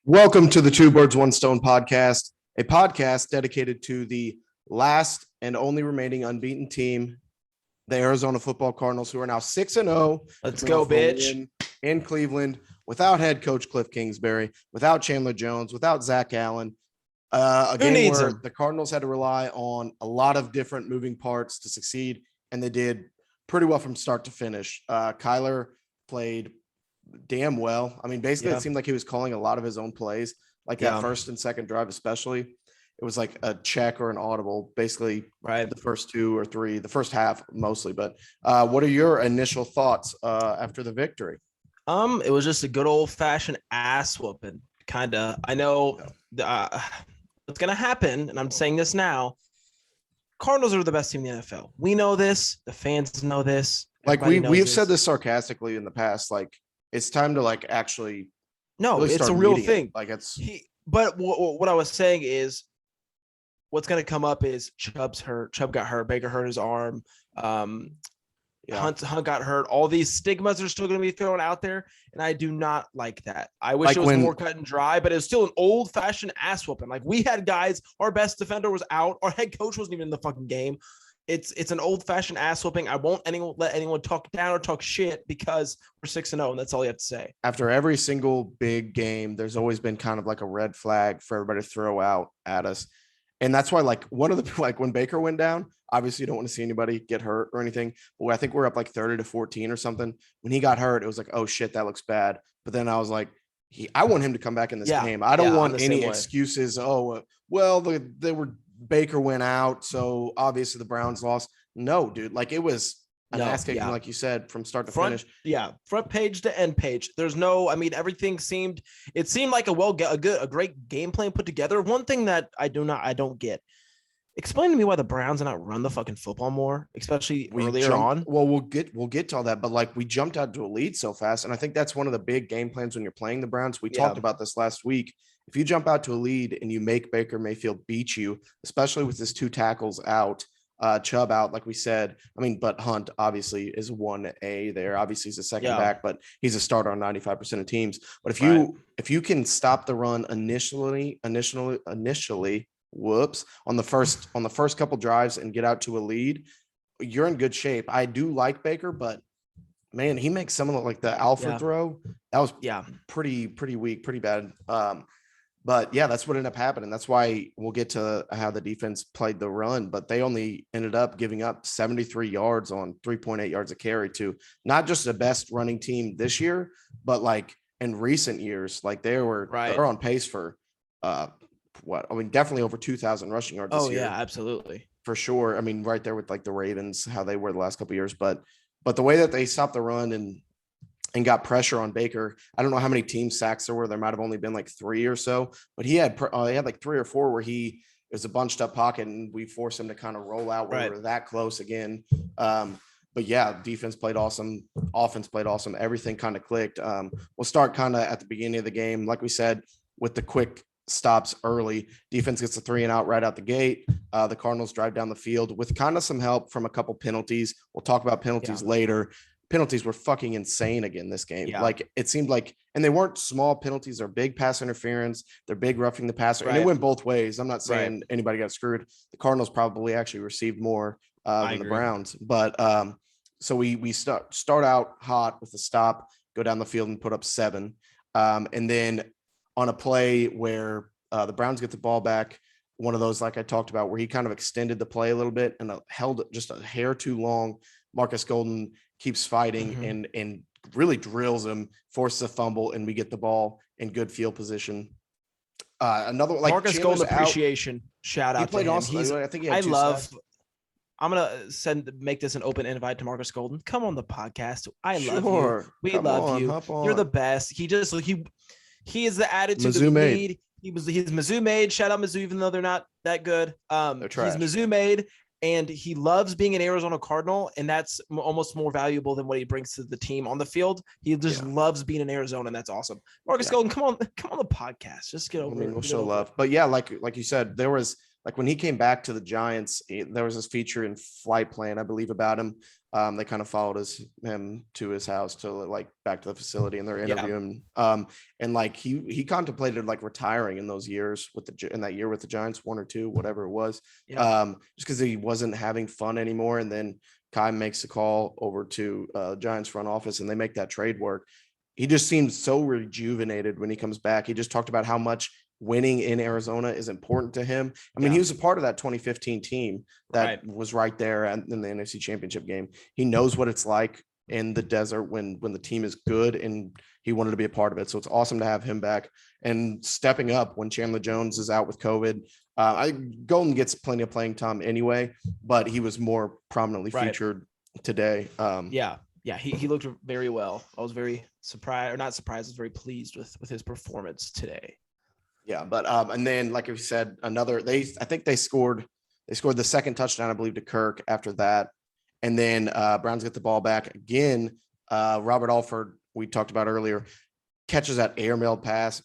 Welcome to the Two Birds, One Stone podcast, a podcast dedicated to the last and only remaining unbeaten team, the Arizona Football Cardinals, who are now 6-0. Let's go, bitch. In Cleveland, without head coach Cliff Kingsbury, without Chandler Jones, without Zach Allen. A game where the Cardinals had to rely on a lot of different moving parts to succeed, and they did pretty well from start to finish. Kyler played damn well. I mean, basically, It seemed like he was calling a lot of his own plays, like that first and second drive, especially. It was like a check or an audible, basically, the first two or three, the first half mostly. But what are your initial thoughts after the victory? It was just a good old fashioned ass whooping, kind of. I know what's gonna happen, and I'm saying this now. Cardinals are the best team in the NFL. We know this. The fans know this. Like we've said this sarcastically in the past. Like it's time to actually. No, really it's a real thing. But what I was saying is, what's going to come up is Chubb's hurt. Chubb got hurt. Baker hurt his arm. Hunt got hurt. All these stigmas are still going to be thrown out there, and I do not like that. I wish it was more cut and dry, but it was still an old-fashioned ass whooping. Like we had guys, our best defender was out. Our head coach wasn't even in the fucking game. It's an old-fashioned ass whooping. I won't let anyone talk down or talk shit because we're 6-0, and that's all you have to say. After every single big game, there's always been kind of like a red flag for everybody to throw out at us. And that's why, when Baker went down, obviously you don't want to see anybody get hurt or anything. But I think we're up 30-14 or something. When he got hurt, it was like, oh shit, that looks bad. But then I was like, I want him to come back in this game. I don't want any excuses. Oh, well, Baker went out, so obviously the Browns lost. No, dude, it was an ass kicking, like you said, from start to finish. Yeah, front page to end page. There's no, everything seemed like a great game plan put together. One thing that I don't get. Explain to me why the Browns did not run the fucking football more, especially earlier on. Well, we'll get to all that, but we jumped out to a lead so fast, and I think that's one of the big game plans when you're playing the Browns. We talked about this last week. If you jump out to a lead and you make Baker Mayfield beat you, especially with his two tackles out, Chubb out, like we said. But Hunt obviously is 1A there. Obviously he's a second back, but he's a starter on 95% of teams. But if you can stop the run initially, on the first couple drives and get out to a lead, you're in good shape. I do like Baker, but man, he makes some of the Alfred throw. That was pretty weak, pretty bad. But that's what ended up happening. That's why we'll get to how the defense played the run, but they only ended up giving up 73 yards on 3.8 yards a carry to not just the best running team this year, but in recent years, they're on pace for definitely over 2,000 rushing yards this year. Yeah, absolutely. For sure. Right there with the Ravens, how they were the last couple of years, but the way that they stopped the run and got pressure on Baker. I don't know how many team sacks there were. There might have only been 3 or so, but he had 3 or 4 where he was a bunched up pocket and we forced him to kind of roll out when we were that close again. But defense played awesome. Offense played awesome. Everything kind of clicked. We'll start kind of at the beginning of the game. Like we said, with the quick stops early, defense gets a 3 and out right out the gate. The Cardinals drive down the field with kind of some help from a couple penalties. We'll talk about penalties later. Penalties were fucking insane again this game. It seemed and they weren't small penalties. They're big pass interference. They're big roughing the passer. And it went both ways. I'm not saying anybody got screwed. The Cardinals probably actually received more than the Browns. But so we start out hot with a stop, go down the field and put up 7. And then on a play where the Browns get the ball back, one of those, like I talked about, where he kind of extended the play a little bit and held it just a hair too long. Marcus Golden keeps fighting and really drills him, forces a fumble, and we get the ball in good field position. Another Marcus Golden appreciation. Shout out to him. Awesome. I think he had I'm gonna make this an open invite to Marcus Golden. Come on the podcast. I love you. We love you. You're the best. He is the attitude that we need. He's Mizzou made. Shout out Mizzou, even though they're not that good. They're trash. He's Mizzou made. And he loves being an Arizona Cardinal, and that's almost more valuable than what he brings to the team on the field. He just loves being in Arizona, and that's awesome. Marcus Golden, come on the podcast. Just get over it. We'll show love. But like you said, there was like when he came back to the Giants, there was this feature in Flight Plan, I believe, about him. They kind of followed him to his house to like back to the facility, and they're interviewing. And like he contemplated like retiring in those years in that year with the Giants, 1 or 2, whatever it was. Just because he wasn't having fun anymore. And then Kai makes a call over to Giants front office, and they make that trade work. He just seems so rejuvenated when he comes back. He just talked about how much winning in Arizona is important to him. I mean, he was a part of that 2015 team that was right there in the NFC Championship game. He knows what it's like in the desert when the team is good, and he wanted to be a part of it. So it's awesome to have him back and stepping up when Chandler Jones is out with COVID. Golden gets plenty of playing time anyway, but he was more prominently featured today. He looked very well. I was very surprised, or not surprised, I was very pleased with his performance today. Yeah, but and then like you said, I think they scored the second touchdown, I believe, to Kirk after that. And then Browns get the ball back again. Robert Alford, we talked about earlier, catches that airmail pass.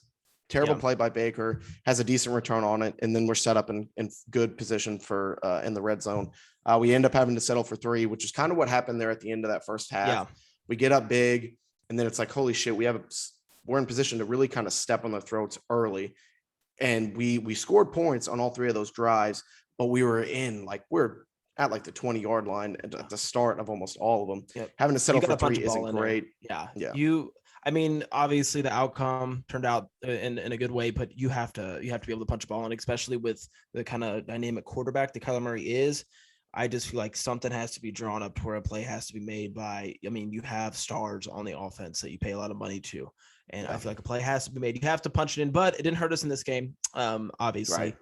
Terrible play by Baker, has a decent return on it, and then we're set up in good position for in the red zone. We end up having to settle for 3, which is kind of what happened there at the end of that first half. Yeah. We get up big, and then it's like, holy shit, we're in position to really kind of step on their throats early. And we scored points on all 3 of those drives, but we're at like the 20-yard line at the start of almost all of them. Yep. Having to settle for 3 isn't great. Yeah. I mean, obviously the outcome turned out in a good way, but you have to be able to punch a ball, and especially with the kind of dynamic quarterback that Kyler Murray is. I just feel like something has to be drawn up to where a play has to be made by, I mean, you have stars on the offense that you pay a lot of money to. And I feel like a play has to be made. You have to punch it in, but it didn't hurt us in this game, obviously. Right.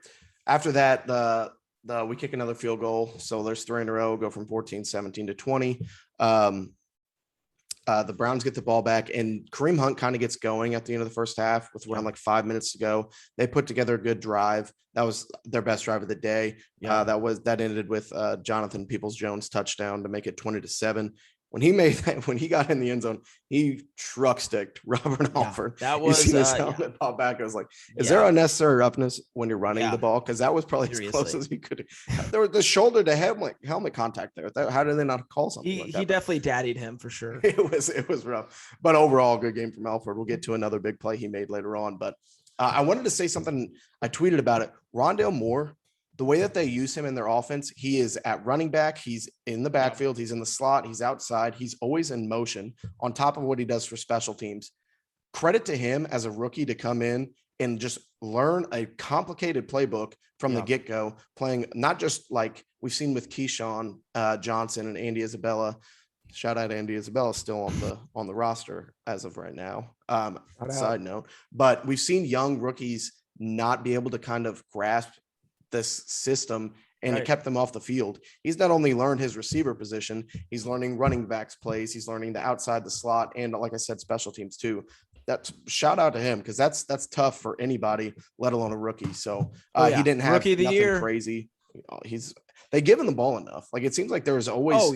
After that, we kick another field goal. So there's 3 in a row, go from 14-17 to 20. The Browns get the ball back, and Kareem Hunt kind of gets going at the end of the first half with around like 5 minutes to go. They put together a good drive. That was their best drive of the day. That ended with Jonathan Peoples-Jones touchdown to make it 20-7. When he got in the end zone, he truck sticked Robert Alford. That was his helmet pop back. I was like, is there unnecessary roughness when you're running the ball? Because that was probably as close as he could. There was the shoulder to helmet contact there. How did they not call something like that? He definitely daddied him for sure. It was rough, but overall good game from Alford. We'll get to another big play he made later on, but I wanted to say something. I tweeted about it. Rondale Moore, the way that they use him in their offense, he is at running back. He's in the backfield. He's in the slot. He's outside. He's always in motion on top of what he does for special teams. Credit to him as a rookie to come in and just learn a complicated playbook from the get-go, playing not just like we've seen with Keyshawn Johnson and Andy Isabella. Shout out Andy Isabella, still on the roster as of right now. Side note, but we've seen young rookies not be able to kind of grasp this system, and it kept them off the field. He's not only learned his receiver position, he's learning running backs plays, he's learning the outside the slot, and like I said, special teams too. That's shout out to him, because that's tough for anybody, let alone a rookie. So he didn't have rookie of the nothing year. Crazy. They give him the ball enough. Like it seems like there was always.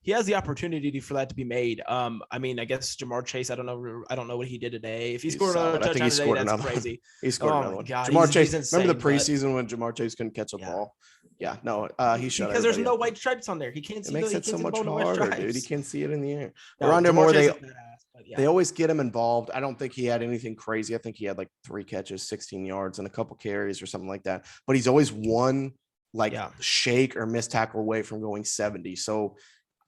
He has the opportunity for that to be made. I mean, I guess Jamar Chase. I don't know what he did today. If he scored another touchdown today, that's crazy. He scored another one. God, Jamar Chase. He's insane, remember the preseason when Jamar Chase couldn't catch a ball? Yeah, no, he shut because there's no white stripes on there. He can't see. It makes it so much harder, dude. He can't see it in the air. No, Rondale Moore, they always get him involved. I don't think he had anything crazy. I think he had like 3 catches, 16 yards, and a couple carries or something like that. But he's always one shake or missed tackle away from going 70. So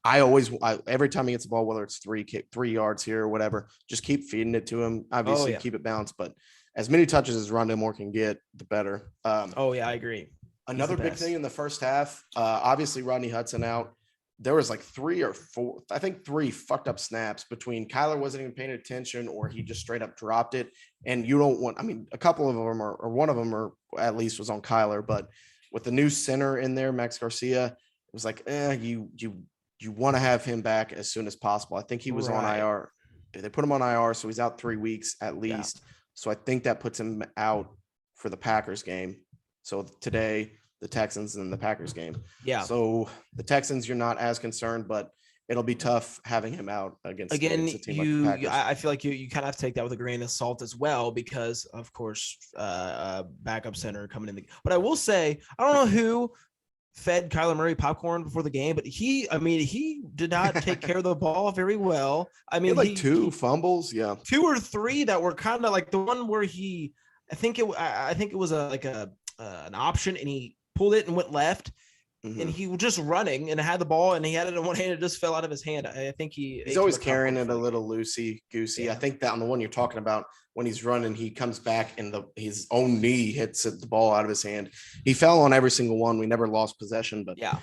every time he gets the ball, whether it's 3 yards here or whatever, just keep feeding it to him. Obviously, keep it balanced, but as many touches as Rondale Moore can get, the better. I agree. Another big thing in the first half, obviously Rodney Hudson out. There was like 3 or 4, I think 3 fucked up snaps between Kyler wasn't even paying attention or he just straight up dropped it. And you don't want, I mean, a couple of them or one of them or at least was on Kyler, but with the new center in there, Max Garcia, it was like, you want to have him back as soon as possible. I think he was on IR. They put him on IR, so he's out 3 weeks at least. Yeah. So I think that puts him out for the Packers game. So today, the Texans and the Packers game. Yeah. So the Texans, you're not as concerned, but it'll be tough having him out against Again, a team like the Packers. I feel like you kind of have to take that with a grain of salt as well, because of course, backup center coming in. But I will say, I don't know who fed Kyler Murray popcorn before the game, but he did not take care of the ball very well. I He mean, had like two fumbles, yeah, 2 or 3 that were kind of like the one where I think it was an option, and he pulled it and went left. Mm-hmm. And he was just running and had the ball, and he had it in one hand. It just fell out of his hand. I think he's always carrying it a little loosey goosey. Yeah. I think that on the one you're talking about, when he's running, he comes back and his own knee hits the ball out of his hand. He fell on every single one. We never lost possession, but yeah,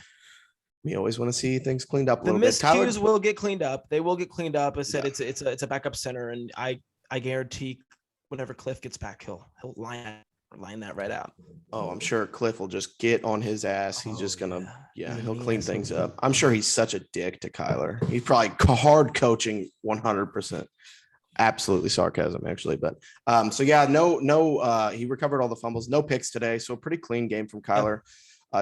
we always want to see things cleaned up a the little bit. miscues will get cleaned up. They will get cleaned up. I said it's a backup center, and I guarantee whenever Cliff gets back, he'll line that right out. Oh, I'm sure Cliff will just get on his ass. He's just gonna, he'll clean things up. I'm sure he's such a dick to Kyler. He's probably hard coaching 100%. Absolutely sarcasm, actually. But so yeah, no, he recovered all the fumbles, no picks today. So a pretty clean game from Kyler.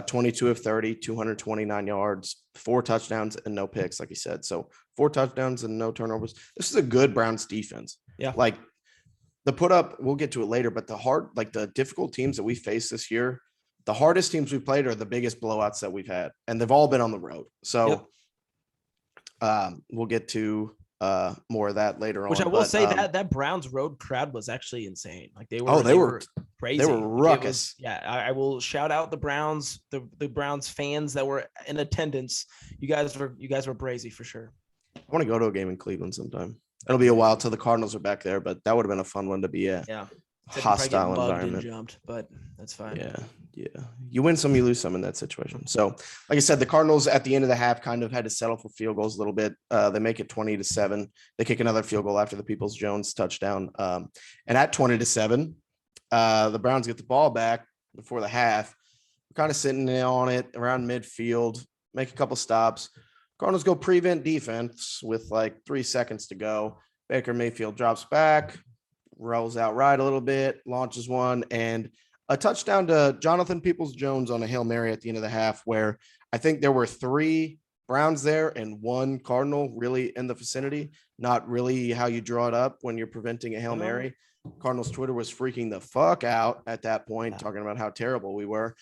22 of 30, 229 yards, 4 touchdowns, and no picks, like he said. So 4 touchdowns and no turnovers. This is a good Browns defense. Yeah. Like the put up, we'll get to it later, but the difficult teams that we face this year, the hardest teams we played are the biggest blowouts that we've had, and they've all been on the road. So we'll get to more of that later on. Which I will say that Browns road crowd was actually insane. Like they were crazy. They were ruckus. I will shout out the Browns, the Browns fans that were in attendance. You guys were brazy for sure. I want to go to a game in Cleveland sometime. It'll be a while till the Cardinals are back there, but that would have been a fun one to be at. Yeah. Hostile environment. Jumped, but that's fine. Yeah. You win some, you lose some in that situation. So, like I said, the Cardinals at the end of the half kind of had to settle for field goals a little bit. They make it 20-7. They kick another field goal after the Peoples-Jones touchdown. And at 20-7, the Browns get the ball back before the half. We're kind of sitting on it around midfield, make a couple stops. Cardinals go prevent defense with like 3 seconds to go. Baker Mayfield drops back, rolls out right a little bit, launches one, and a touchdown to Jonathan Peoples-Jones on a Hail Mary at the end of the half, where I think there were 3 Browns there and 1 Cardinal really in the vicinity. Not really how you draw it up when you're preventing a Hail Mary. Cardinals Twitter was freaking the fuck out at that point, talking about how terrible we were.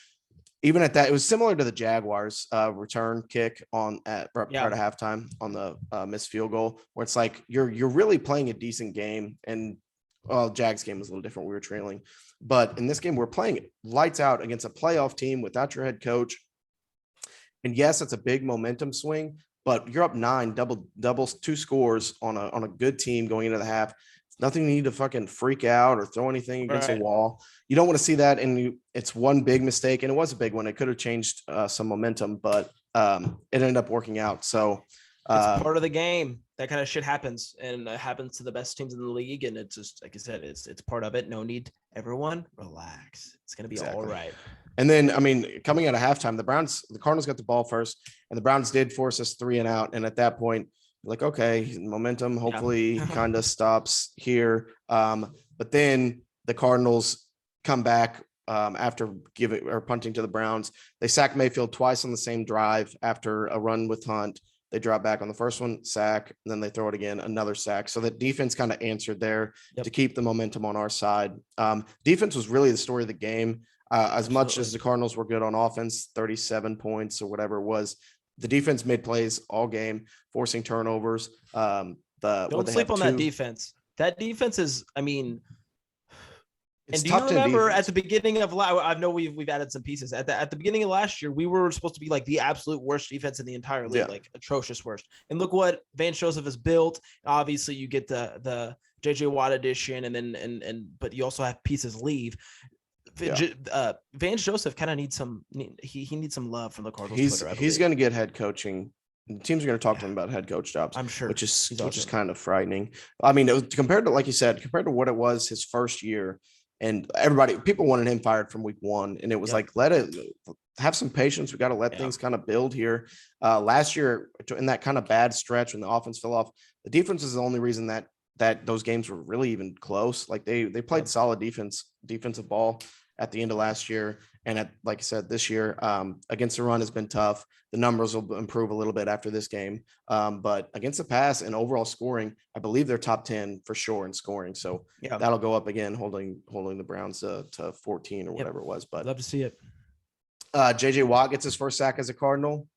Even at that, it was similar to the Jaguars return kick at part of halftime on the missed field goal, where it's like you're really playing a decent game. And Jags game was a little different. We were trailing, but in this game, we're playing lights out against a playoff team without your head coach. And yes, it's a big momentum swing, but you're up 9, doubles 2 scores on a good team going into the half. Nothing you need to fucking freak out or throw anything against a wall. You don't want to see that. And it's one big mistake, and it was a big one. It could have changed some momentum, but it ended up working out. So it's part of the game. That kind of shit happens, and it happens to the best teams in the league. And it's just, like I said, it's part of it. No need. Everyone relax. It's going to be all right. And then, coming out of halftime, the Cardinals got the ball first, and the Browns did force us 3 and out. And at that point, like, okay, momentum hopefully kind of stops here. But then the Cardinals come back after punting to the Browns. They sack Mayfield twice on the same drive after a run with Hunt. They drop back on the first one, sack, and then they throw it again, another sack. So the defense kind of answered there to keep the momentum on our side. Defense was really the story of the game. As much as the Cardinals were good on offense, 37 points or whatever it was, the defense made plays all game, forcing turnovers. Don't sleep on that defense. That defense is, it's and do you remember at the beginning of I know we've added some pieces at the beginning of last year, we were supposed to be like the absolute worst defense in the entire league, like atrocious worst. And look what Vance Joseph has built. Obviously, you get the JJ Watt addition, and then but you also have pieces leave. Vance Joseph kind of needs he needs some love from the Cardinals. He's going to get head coaching. The teams are going to talk to him about head coach jobs, I'm sure, which is kind of frightening. It was compared to, like you said, compared to what it was his first year, and people wanted him fired from week 1, and it was like, have some patience. We got to let things kind of build here. Last year, in that kind of bad stretch when the offense fell off, the defense is the only reason that those games were really even close. Like they played solid defensive ball at the end of last year. And like I said, this year against the run has been tough. The numbers will improve a little bit after this game. But against the pass and overall scoring, I believe they're top 10 for sure in scoring. So that'll go up again, holding the Browns to 14 or whatever it was. But love to see it. JJ Watt gets his first sack as a Cardinal.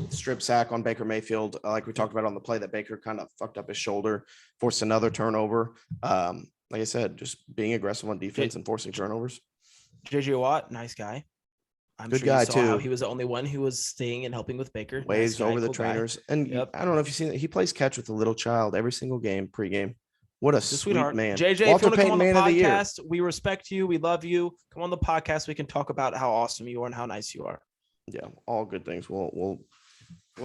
Strip sack on Baker Mayfield, like we talked about on the play that Baker kind of fucked up his shoulder, forced another turnover. Like I said, just being aggressive on defense and forcing turnovers. JJ Watt, nice guy. I'm good sure guy you saw too. How he was the only one who was staying and helping with Baker. Waves nice over the trainers. And I don't know if you've seen it. He plays catch with a little child every single game, pregame. What a sweet man. JJ, Walter if you want to come on the podcast, we respect you. We love you. Come on the podcast. We can talk about how awesome you are and how nice you are. Yeah, all good things. We'll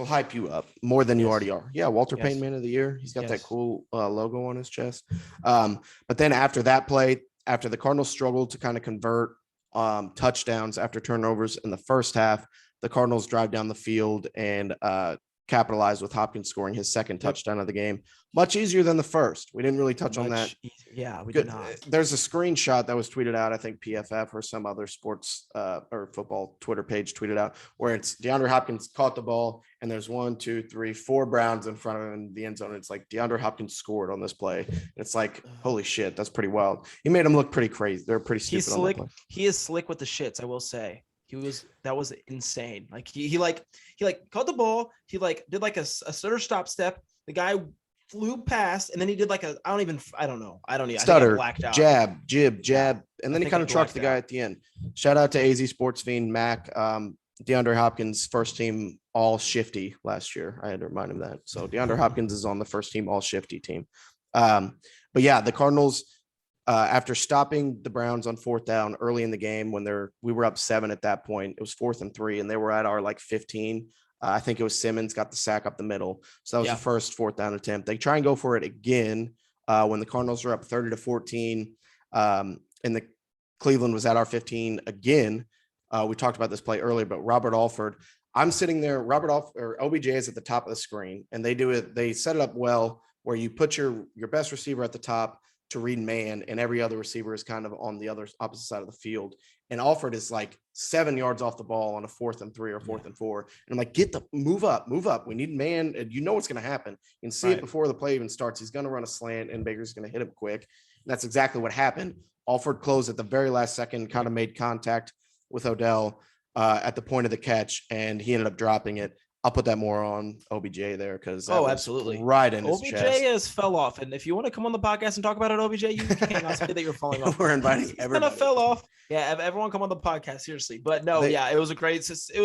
hype you up more than you already are. Yeah, Walter Payton Man of the Year. He's got that cool logo on his chest. But then after that play, after the Cardinals struggled to kind of convert touchdowns after turnovers in the first half, the Cardinals drive down the field and capitalized with Hopkins scoring his second touchdown of the game. Much easier than the first. We didn't really touch on that. Yeah, we did not. There's a screenshot that was tweeted out. I think PFF or some other sports or football Twitter page tweeted out where it's DeAndre Hopkins caught the ball and there's 1, 2, 3, 4 Browns in front of him in the end zone. It's like DeAndre Hopkins scored on this play. It's like, holy shit, that's pretty wild. He made him look pretty crazy. They're pretty stupid. He's slick. He is slick with the shits, I will say. That was insane. Like he caught the ball. He did like a stutter stop step. The guy flew past, and then he did like I don't know. Stutter, blacked out. jab, and then he kind of trucked the guy at the end. Shout out to AZ Sports Fiend Mac. DeAndre Hopkins first team all shifty last year. I had to remind him that. So DeAndre Hopkins is on the first team all shifty team. But yeah, the Cardinals. After stopping the Browns on 4th down early in the game when we were up 7 at that point, it was 4th and 3, and they were at our 15. I think it was Simmons got the sack up the middle. So that was the first 4th down attempt. They try and go for it again when the Cardinals are up 30-14. And the Cleveland was at our 15 again. We talked about this play earlier, but Robert Alford, I'm sitting there. OBJ is at the top of the screen, and they set it up well where you put your best receiver at the top to read man, and every other receiver is kind of on the other opposite side of the field. And Alford is 7 yards off the ball on a 4th and 3 or 4th and 4. And I'm like, move up. We need man. And you know what's going to happen. You can see it before the play even starts. He's going to run a slant and Baker's going to hit him quick. And that's exactly what happened. Alford closed at the very last second, kind of made contact with Odell at the point of the catch, and he ended up dropping it. I'll put that more on OBJ there because absolutely right in his OBJ chest. has fell off, and if you want to come on the podcast and talk about it, OBJ, you cannot say that you're falling off. We're inviting everyone. Kind of fell off. Yeah, everyone come on the it seriously. But no, it was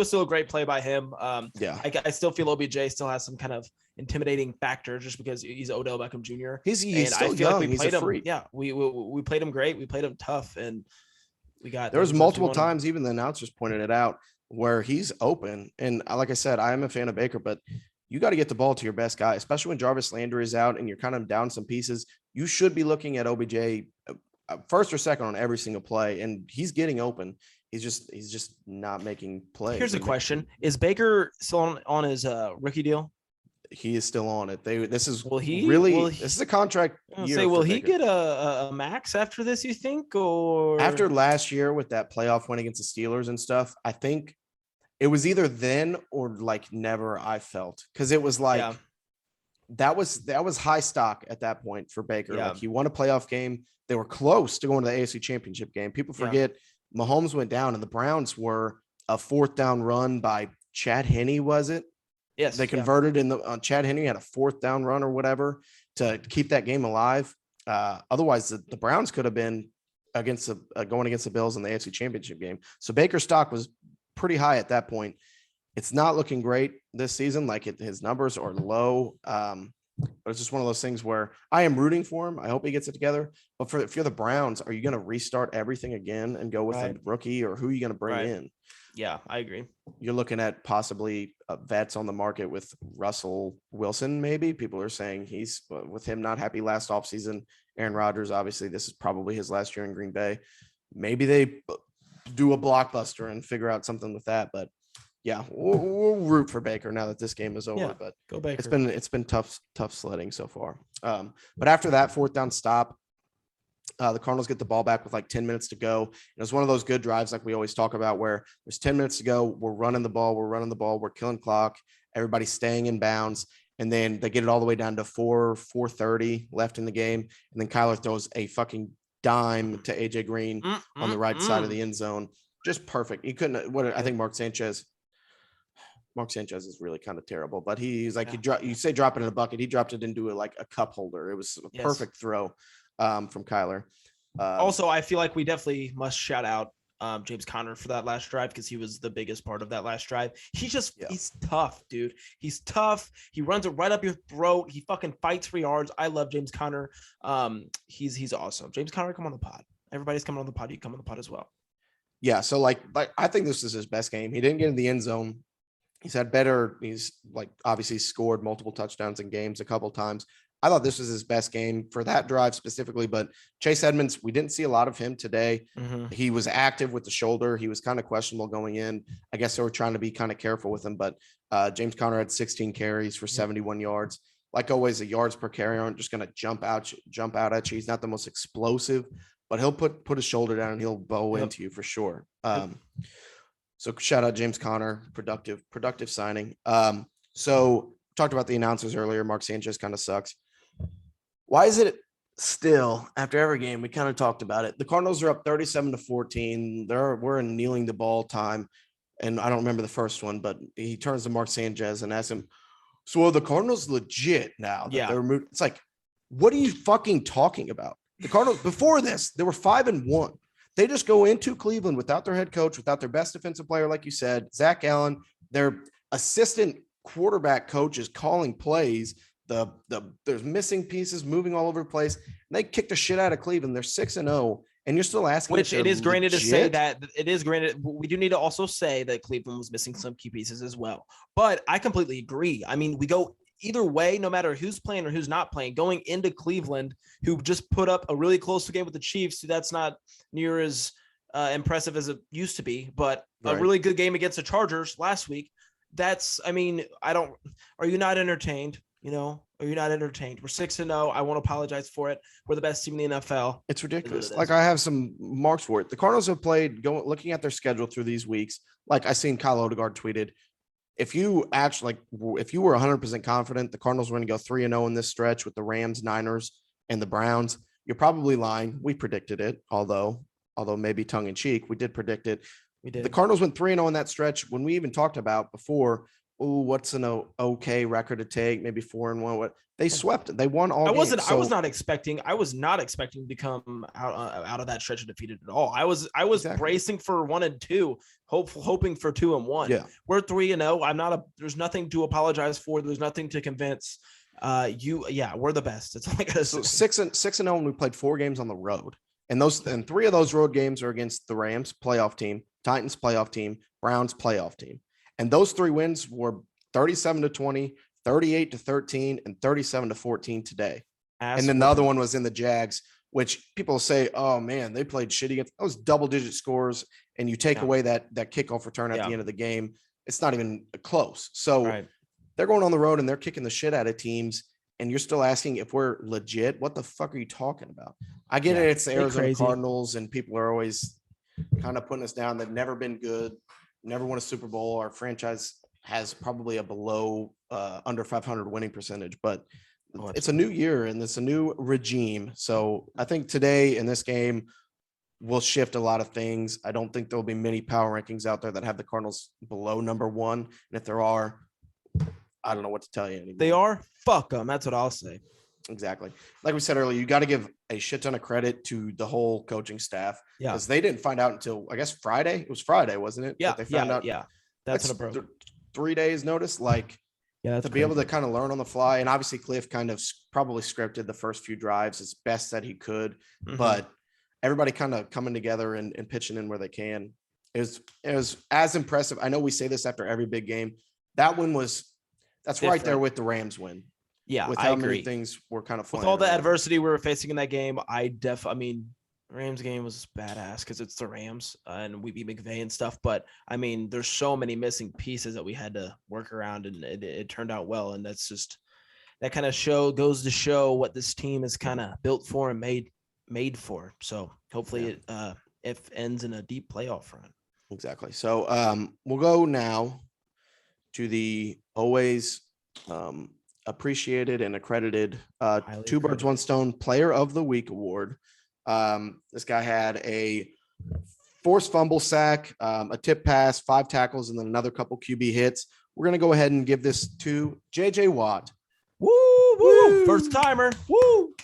still a great play by him. I still feel OBJ still has some kind of intimidating factor just because he's Odell Beckham Jr. He's still young. He's a freak. Yeah, we played him great. We played him tough, and there was multiple times even the announcers pointed it out where he's open. And like I said, I am a fan of Baker, but you got to get the ball to your best guy, especially when Jarvis Landry is out and you're kind of down some pieces. You should be looking at OBJ first or second on every single play, and he's getting open. He's just not making plays. Here's a question: is Baker still on his rookie deal? He is still on it. This is a contract year. Will he get a max after this, you think? Or after last year with that playoff win against the Steelers and stuff, I think it was either then or never. I felt because it was that was high stock at that point for Baker. He won a playoff game. They were close to going to the AFC Championship game. People forget Mahomes went down, and the Browns were a 4th down run by Chad Henne, was it? Yes, they converted on Chad Henne had a 4th down run or whatever to keep that game alive. Otherwise, the Browns could have been going against the Bills in the AFC Championship game. So Baker's stock was pretty high at that point. It's not looking great this season. His numbers are low. But it's just one of those things where I am rooting for him. I hope he gets it together. But if you're the Browns, are you going to restart everything again and go with a rookie, or who are you going to bring in? Yeah, I agree. You're looking at possibly vets on the market with Russell Wilson. Maybe people are saying he's with him not happy last offseason. Aaron Rodgers, obviously, this is probably his last year in Green Bay. Maybe they do a blockbuster and figure out something with that. But yeah, we'll root for Baker now that this game is over. Yeah, but go Baker. It's been tough sledding so far. But after that 4th down stop, The Cardinals get the ball back with like 10 minutes to go. And it was one of those good drives like we always talk about where there's 10 minutes to go. We're running the ball. We're killing clock. Everybody's staying in bounds. And then they get it all the way down to 4:30 left in the game. And then Kyler throws a fucking dime to AJ Green on the right side of the end zone. Just perfect. He couldn't, I think Mark Sanchez is really kind of terrible, but he's like, you say drop it in a bucket. He dropped it into like a cup holder. It was a perfect throw from Kyler. Also, I feel like we definitely must shout out James Conner for that last drive because he was the biggest part of that last drive. He's tough, dude. He's tough. He runs it right up your throat. He fucking fights for yards. I love James Conner. He's awesome. James Conner, come on the pod. Everybody's coming on the pod. You come on the pod as well. Yeah. So like I think this is his best game. He didn't get in the end zone. He's like obviously scored multiple touchdowns in games a couple times. I thought this was his best game for that drive specifically, but Chase Edmonds, we didn't see a lot of him today. He was active with the shoulder. He was kind of questionable going in. I guess they were trying to be kind of careful with him, but James Conner had 16 carries for 71 yards. Like always, the yards per carry aren't just going to jump out at you. He's not the most explosive, but he'll put his shoulder down and he'll bow into you for sure. So shout out James Conner, productive signing. So talked about the announcers earlier. Mark Sanchez kind of sucks. Why is it still after every game? We kind of talked about it. The Cardinals are up 37-14. We're in kneeling the ball time. And I don't remember the first one, but he turns to Mark Sanchez and asks him, so are the Cardinals legit now? It's like, what are you fucking talking about? The Cardinals before this, they were 5-1. They just go into Cleveland without their head coach, without their best defensive player, like you said, Zach Allen. Their assistant quarterback coach is calling plays. There's missing pieces moving all over the place. And they kicked the shit out of Cleveland. They're 6-0, and you're still asking. Which it is granted to say that it is granted. We do need to also say that Cleveland was missing some key pieces as well. But I completely agree. I mean, we go either way, no matter who's playing or who's not playing, going into Cleveland, who just put up a really close game with the Chiefs. So that's not near as impressive as it used to be, but a really good game against the Chargers last week. Are you not entertained? Are you not entertained? We're 6-0. I won't apologize for it. We're the best team in the NFL. It's ridiculous. Like I have some marks for it. The Cardinals have played looking at their schedule through these weeks. Like I seen Kyle Odegaard tweeted, if you were 100% confident the Cardinals were going to go 3-0 in this stretch with the Rams, Niners, and the Browns, you're probably lying. We predicted it, although maybe tongue in cheek, we did predict it. We did. The Cardinals went 3-0 in that stretch when we even talked about before. Oh, what's an okay record to take? Maybe 4-1. What they swept it. They won all. I was not expecting to come out of that stretch undefeated at all. I was bracing for 1-2, hoping for 2-1. Yeah, we're 3-0. There's nothing to apologize for. There's nothing to convince. We're the best. That's all I gotta say. So 6-0 when we played 4 games on the road, and 3 of those road games are against the Rams playoff team, Titans playoff team, Browns playoff team. And those 3 wins were 37-20, 38-13, and 37-14 today. And then the other one was in the Jags, which people say, oh man, they played shitty against those double-digit scores. And you take away that kickoff return at the end of the game, it's not even close. So they're going on the road and they're kicking the shit out of teams. And you're still asking if we're legit. What the fuck are you talking about? I get it. It's the Arizona Cardinals, and people are always kind of putting us down. They've never been good. Never won a Super Bowl. Our franchise has probably a below under 500 winning percentage, but it's a new year and it's a new regime. So I think today in this game will shift a lot of things. I don't think there'll be many power rankings out there that have the Cardinals below number 1. And if there are, I don't know what to tell you anymore. They are? Fuck them. That's what I'll say. Exactly. Like we said earlier, you got to give a shit ton of credit to the whole coaching staff. Yeah. Because they didn't find out until, I guess, Friday. It was Friday, wasn't it? Yeah. They found out. Yeah. That's what broke. 3 days notice. Like, to be able to kind of learn on the fly. And obviously Cliff kind of probably scripted the first few drives as best that he could, but everybody kind of coming together and pitching in where they can. It was as impressive. I know we say this after every big game. That's different. Right there with the Rams win. Yeah, with how many things were kind of with all the adversity we were facing in that game. Rams game was badass because it's the Rams and we beat McVay and stuff. But I mean, there's so many missing pieces that we had to work around, and it turned out well. And that's just that kind of goes to show what this team is kind of built for and made. made for. So hopefully it ends in a deep playoff run. Exactly. So we'll go now to the always appreciated and accredited Two Birds, One Stone Player of the Week award. This guy had a forced fumble sack, a tip pass, 5 tackles, and then another couple QB hits. We're going to go ahead and give this to JJ Watt. Woo, woo, first timer. Woo.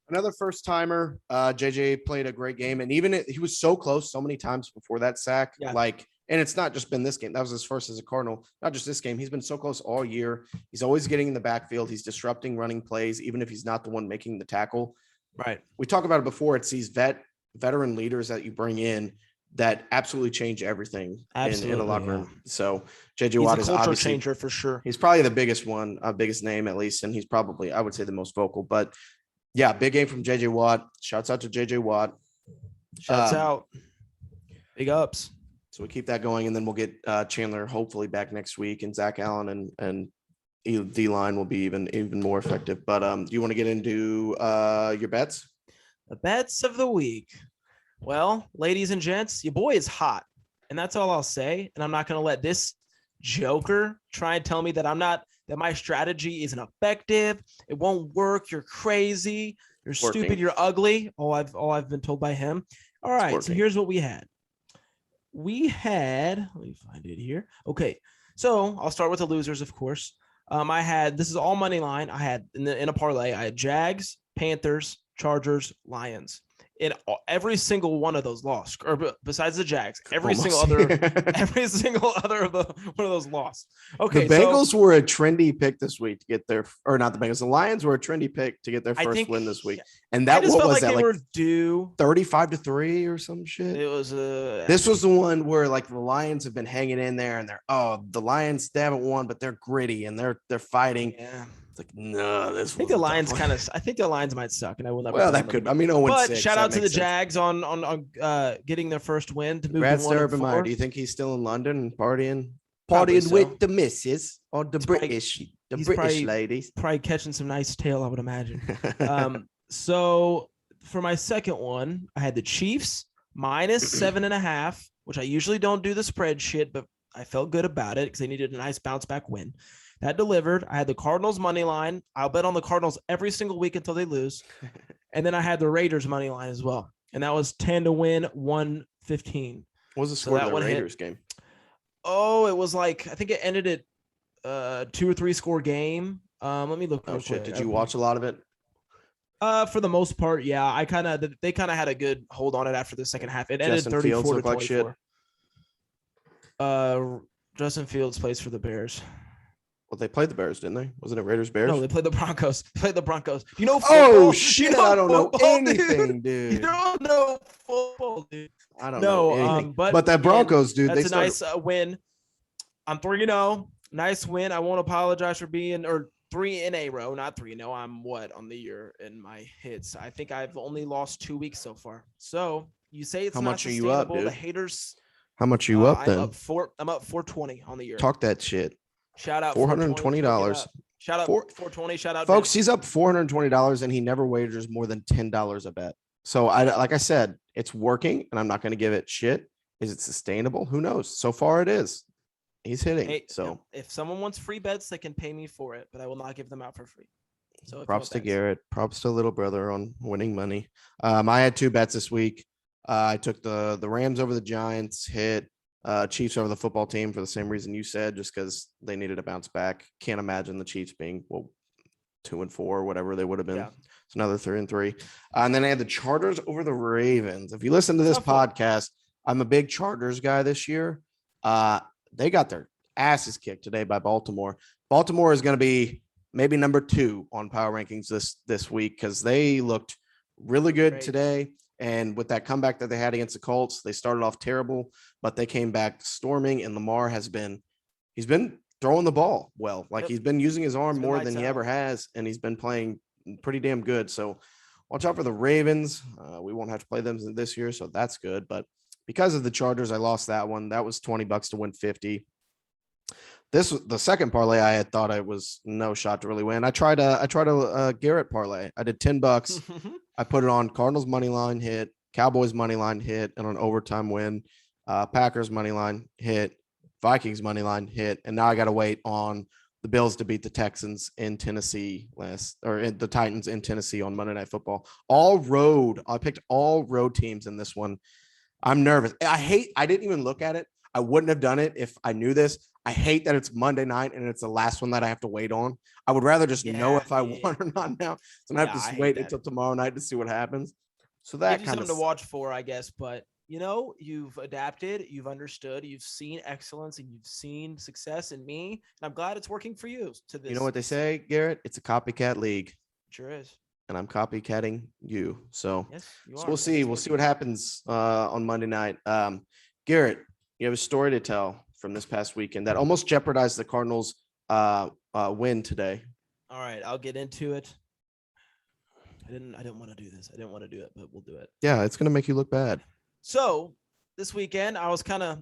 Another first timer. JJ played a great game. And even he was so close so many times before that sack. Yeah. And it's not just been this game. That was his first as a Cardinal. Not just this game. He's been so close all year. He's always getting in the backfield. He's disrupting running plays, even if he's not the one making the tackle. Right. We talk about it before. It's these veteran leaders that you bring in that absolutely change everything in a locker room. So JJ Watt is a culture obviously changer for sure. He's probably the biggest one, biggest name at least, and he's probably, I would say, the most vocal. But yeah, big game from JJ Watt. Shouts out to JJ Watt. Shouts out. Big ups. So we keep that going, and then we'll get Chandler hopefully back next week, and Zach Allen and D-line will be even more effective. But do you want to get into your bets? The bets of the week. Well, ladies and gents, your boy is hot, and that's all I'll say. And I'm not going to let this joker try and tell me that that my strategy isn't effective. It won't work. You're crazy. You're stupid. You're ugly. All I've been told by him. All right. So here's what we had. Let me find it here. Okay. So I'll start with the losers, of course. This is all money line. I had in a parlay, I had Jags, Panthers, Chargers, Lions. In every single one of those lost, or besides the Jags, every single other one of those lost. Okay, the Bengals were a trendy pick this week to get their, or not the Bengals, the Lions were a trendy pick to get their first win this week, and that what was that, like due 35-3 or some shit. It was this was the one where like the Lions have been hanging in there, and the Lions, they haven't won, but they're gritty and they're fighting. Yeah. It's like, no, I think the Lions might suck, and I will never. Well, that could. I mean, but shout out to the Jags on getting their first win to move to 1-4. Do you think he's still in London and partying with the missus or the British ladies? Probably catching some nice tail, I would imagine. So for my second one, I had the Chiefs minus 7.5, which I usually don't do the spread shit, but I felt good about it because they needed a nice bounce back win. That delivered. I had the Cardinals money line. I'll bet on the Cardinals every single week until they lose. And then I had the Raiders money line as well. And that was 10 to win, 115. What was the score of the Raiders game? Oh, it was like, I think it ended at 2 or 3 score game. Let me look. Oh shit. Did you watch a lot of it? For the most part, yeah. They kind of had a good hold on it after the second half. It ended 34 to 24. Justin Fields plays for the Bears. Well, they played the Bears, didn't they? Wasn't it Raiders-Bears? No, they played the Broncos. You know football? Oh, shit. I don't know anything, dude. You don't know football, dude. I don't know anything. But that Broncos, dude. That's a nice win. I'm 3-0. Nice win. I won't apologize for being, or 3 in a row, not 3-0. I'm on the year in my hits. I think I've only lost 2 weeks so far. So you say it's not sustainable. How much are you up, dude? The haters. How much are you up then? I'm up 420 on the year. Talk that shit. Shout out $420. Shout out 420. Shout out, folks. He's up $420, and he never wagers more than $10 a bet. So like I said, it's working, and I'm not going to give it shit. Is it sustainable? Who knows? So far, it is. He's hitting. Hey, so if someone wants free bets, they can pay me for it, but I will not give them out for free. So props to Garrett. Props to little brother on winning money. I had 2 bets this week. I took the Rams over the Giants, hit. Chiefs over the football team for the same reason you said, just because they needed to bounce back. Can't imagine the Chiefs being 2-4 or whatever they would have been. Yeah. It's another 3-3. And then I had the Chargers over the Ravens. If you listen to this podcast, I'm a big Chargers guy this year. They got their asses kicked today by Baltimore. Baltimore is going to be maybe number 2 on power rankings this week because they looked really good today. And with that comeback that they had against the Colts, they started off terrible, but they came back storming. And Lamar he's been throwing the ball well. Like he's been using his arm more than he ever has, and he's been playing pretty damn good. So watch out for the Ravens. We won't have to play them this year, so that's good. But because of the Chargers, I lost that one. That was $20 to win 50. This was the second parlay I had thought I was no shot to really win. I tried a Garrett parlay. I did $10. I put it on Cardinals money line hit, Cowboys money line hit, and an overtime win. Packers money line hit, Vikings money line hit, and now I got to wait on the Bills to beat the Texans in Tennessee the Titans in Tennessee on Monday Night Football. All road. I picked all road teams in this one. I'm nervous. I didn't even look at it. I wouldn't have done it if I knew this. I hate that it's Monday night and it's the last one that I have to wait on. I would rather just know if I won or not now. So I have to just wait until tomorrow night to see what happens. So that gives you something to watch for, I guess. But you've adapted, you've understood, you've seen excellence, and you've seen success in me. And I'm glad it's working for you. You know what they say, Garrett? It's a copycat league. Sure is. And I'm copycatting you. So, yes, we'll see. We'll see what happens on Monday night. Garrett, you have a story to tell from this past weekend that almost jeopardized the Cardinals' win today. All right, I'll get into it. I didn't want to do this. I didn't want to do it, but we'll do it. Yeah, it's gonna make you look bad. So this weekend, I was kind of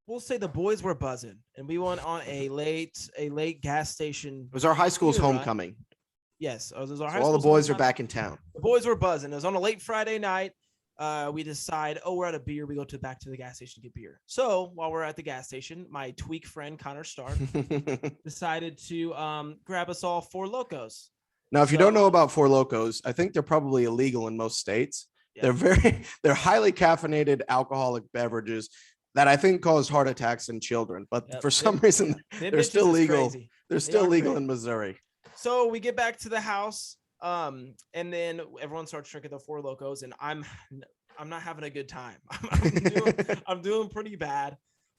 we'll say the boys were buzzing, and we went on a late gas station. It was our high school's homecoming. Yes, it was our high school. All the boys are back in town. The boys were buzzing. It was on a late Friday night. We decide, we're out of beer. We go back to the gas station to get beer. So while we're at the gas station, my tweak friend Connor Stark decided to grab us all Four Locos. Now, if you don't know about Four Locos, I think they're probably illegal in most states. Yeah. They're highly caffeinated alcoholic beverages that I think cause heart attacks in children. But for some reason, they're still legal. They're still legal in Missouri. So we get back to the house, and then everyone starts drinking the Four Locos, and I'm not having a good time. I'm doing pretty bad.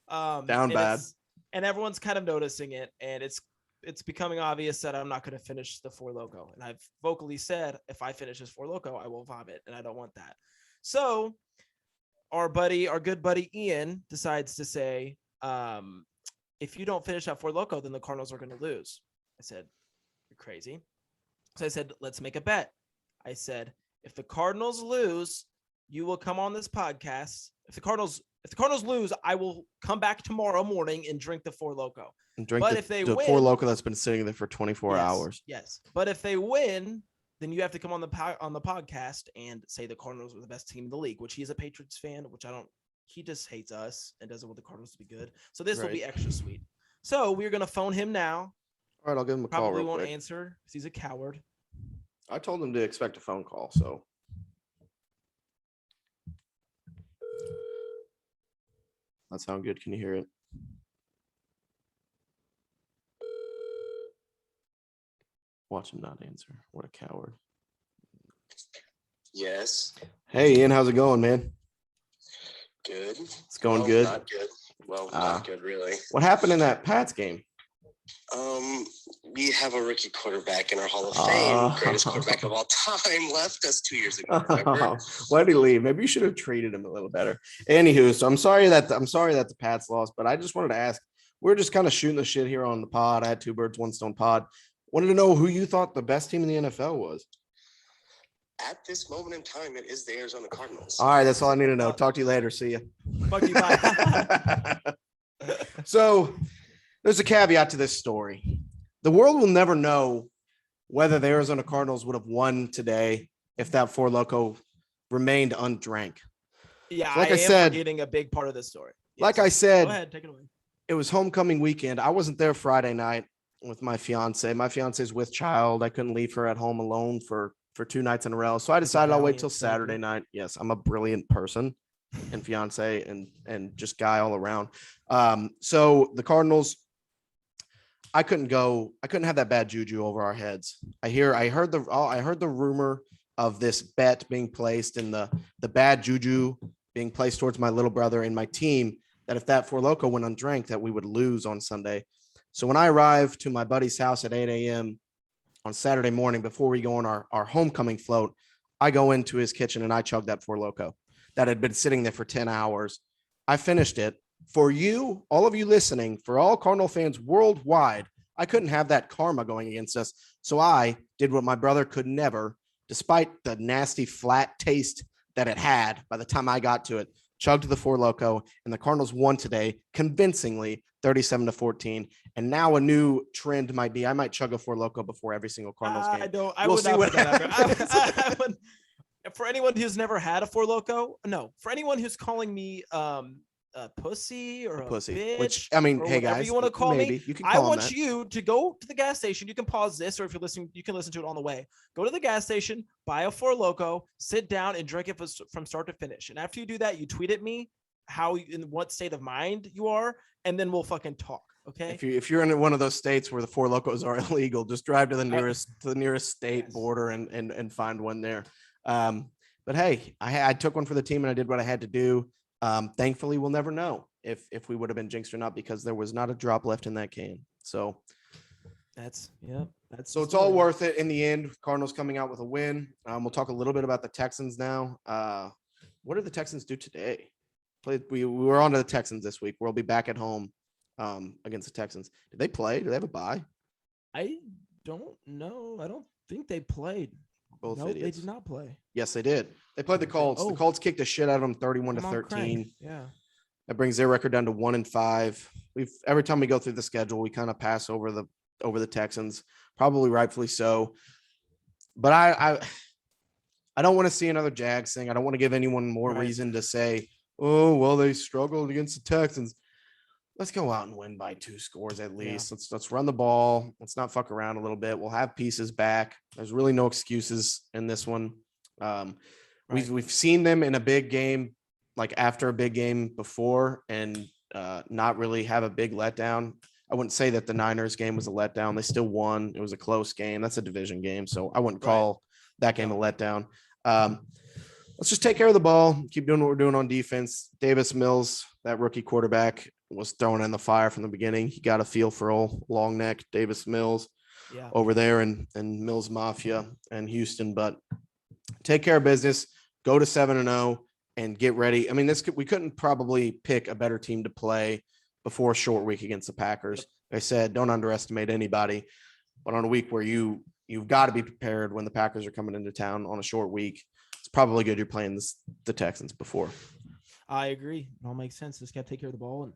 Down bad. And everyone's kind of noticing it, and it's becoming obvious that I'm not going to finish the Four Loko. And I've vocally said, if I finish this Four Loko, I will vomit, and I don't want that. So our good buddy Ian decides to say, if you don't finish that Four Loko, then the Cardinals are going to lose. I said, you're crazy. So I said, let's make a bet. I said, if the Cardinals lose, you will come on this podcast. If the Cardinals lose, I will come back tomorrow morning and drink the Four Loko. But if they win, Four Loko that's been sitting there for 24 hours. Yes. But if they win, then you have to come on the podcast and say the Cardinals were the best team in the league, which he's a Patriots fan, he just hates us and doesn't want the Cardinals to be good. So this will be extra sweet. So we're going to phone him now. All right, I'll give him a call. Probably won't answer because he's a coward. I told him to expect a phone call, so. That sound good? Can you hear it? Watch him not answer. What a coward. Yes. Hey, Ian, how's it going, man? Good. It's going good? Not good. Well, not good, really. What happened in that Pats game? We have a rookie quarterback in our Hall of Fame, greatest quarterback of all time, left us 2 years ago. Why did he leave? Maybe you should have treated him a little better. Anywho, so I'm sorry that the Pats lost, but I just wanted to ask. We're just kind of shooting the shit here on the pod. I had two birds, one stone pod. Wanted to know who you thought the best team in the NFL was. At this moment in time, it is the Arizona Cardinals. All right, that's all I need to know. Talk to you later. See ya. Fuck you, bye. So there's a caveat to this story. The world will never know whether the Arizona Cardinals would have won today if that Four Loko remained undrank. Yeah, so like I said, getting a big part of this story. Yes. Like I said, go ahead, take it away. It was homecoming weekend. I wasn't there Friday night with my fiance. My fiance's with child. I couldn't leave her at home alone for 2 nights in a row. So I decided I'll wait till Saturday night. Yes, I'm a brilliant person and fiance and just guy all around. So the Cardinals, I couldn't have that bad juju over our heads. I heard the rumor of this bet being placed and the bad juju being placed towards my little brother and my team, that if that Four Loko went undrank, that we would lose on Sunday. So when I arrived to my buddy's house at 8 a.m. on Saturday morning, before we go on our homecoming float, I go into his kitchen and I chug that Four Loko that had been sitting there for 10 hours. I finished it. For you, all of you listening, for all Cardinal fans worldwide, I couldn't have that karma going against us. So I did what my brother could never, despite the nasty flat taste that it had by the time I got to it. chugged the Four Loko, and the Cardinals won today convincingly, 37-14. And now a new trend might be I might chug a Four Loko before every single Cardinals game. I don't. I We'll would see not what put that out there. happens. I would, for anyone who's never had a Four Loko, no. For anyone who's calling me a pussy or a Pussy. bitch, Which I mean, or hey whatever guys, you want to call maybe me, you can I call 'em want that. you to go to the gas station. You can pause this, or if you're listening, you can listen to it on the way. Go to the gas station, buy a Four Loko, sit down and drink it from start to finish. And after you do that, you tweet at me how in what state of mind you are, and then we'll fucking talk. Okay. If you're in one of those states where the Four Locos are illegal, just drive to the nearest state Yes. border and find one there. But hey, I took one for the team and I did what I had to do. Thankfully, we'll never know if we would have been jinxed or not because there was not a drop left in that can. So That's so it's all worth it in the end. Cardinals coming out with a win. We'll talk a little bit about the Texans now. What did the Texans do today? We were on to the Texans this week. We'll be back at home against the Texans. Did they play? Do they have a bye? I don't know. I don't think they played. Both No, idiots. they did not play. Yes, they did. They played the Colts. The Oh. Colts kicked the shit out of them 31-13. Come on, Crank. Yeah. That brings their record down to 1-5. Every time we go through the schedule, we kind of pass over the Texans, probably rightfully so. But I don't want to see another Jags thing. I don't want to give anyone more Right. reason to say, oh, well, they struggled against the Texans. Let's go out and win by 2 scores at least. Let's run the ball. Let's not fuck around a little bit. We'll have pieces back. There's really no excuses in this one. We've seen them in a big game, like after a big game before, and not really have a big letdown. I wouldn't say that the Niners game was a letdown. They still won. It was a close game. That's a division game, so I wouldn't call that game a letdown. Let's just take care of the ball. Keep doing what we're doing on defense. Davis Mills, that rookie quarterback, was thrown in the fire from the beginning. He got a feel for old long neck Davis Mills over there and Mills Mafia and Houston. But take care of business. Go to 7-0 and get ready. I mean, we couldn't probably pick a better team to play before a short week against the Packers. Like I said, don't underestimate anybody. But on a week where you've got to be prepared when the Packers are coming into town on a short week, it's probably good you're playing the Texans before. I agree. It all makes sense. Just got to take care of the ball. And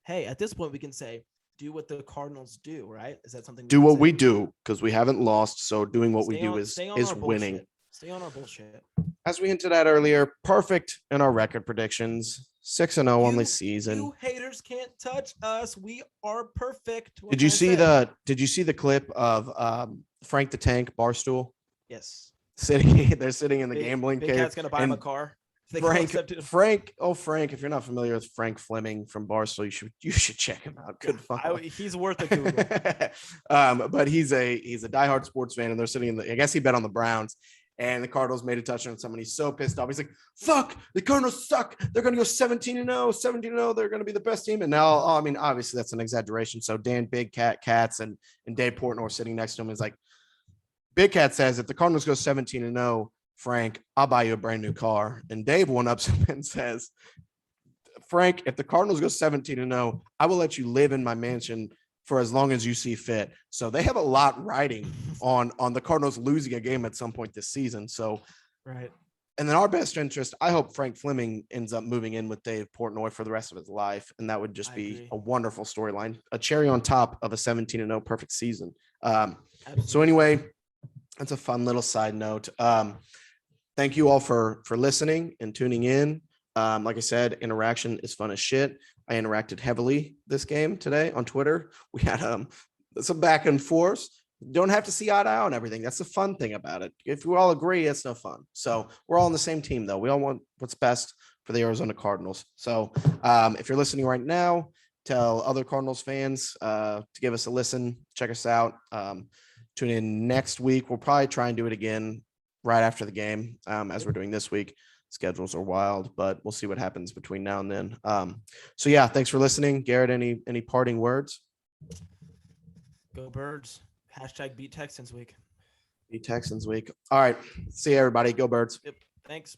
hey, at this point, we can say, do what the Cardinals do, right? Is that something? Do what we do because we haven't lost. So doing what we do is winning. Bullshit. Stay on our bullshit. As we hinted at earlier, perfect in our record predictions. 6-0 on the season. You haters can't touch us. We are perfect. Did you see the clip of Frank the Tank Barstool? Yes. They're sitting in the gambling Big cave. Cat's gonna buy him a car. Frank, if you're not familiar with Frank Fleming from Barstool, you should check him out. Good fun. He's worth a Google. But he's a diehard sports fan, and they're sitting I guess he bet on the Browns, and the Cardinals made a touchdown on someone. He's so pissed off. He's like, "Fuck, the Cardinals suck. They're gonna go 17-0, 17-0. They're gonna be the best team." And now, I mean, obviously that's an exaggeration. So Dan Big Cat Katz and Dave Portnoy sitting next to him is like, Big Cat says, if the Cardinals go 17-0. Frank, I'll buy you a brand new car. And Dave one-ups him and says, Frank, if the Cardinals go 17-0, I will let you live in my mansion for as long as you see fit. So they have a lot riding on the Cardinals losing a game at some point this season. So, right. And then our best interest, I hope Frank Fleming ends up moving in with Dave Portnoy for the rest of his life. And that would just be a wonderful storyline, a cherry on top of a 17-0 perfect season. So anyway, that's a fun little side note. Thank you all for listening and tuning in. Like I said, interaction is fun as shit. I interacted heavily this game today on Twitter. We had some back and forth. Don't have to see eye to eye on everything. That's the fun thing about it. If we all agree, it's no fun. So we're all on the same team, though. We all want what's best for the Arizona Cardinals. So if you're listening right now, tell other Cardinals fans to give us a listen. Check us out. Tune in next week. We'll probably try and do it again right after the game, as we're doing this week. Schedules are wild, but we'll see what happens between now and then. So yeah, thanks for listening. Garrett, any parting words? Go Birds. # beat Texans week. Beat Texans week. All right. See you, everybody. Go Birds. Yep. Thanks.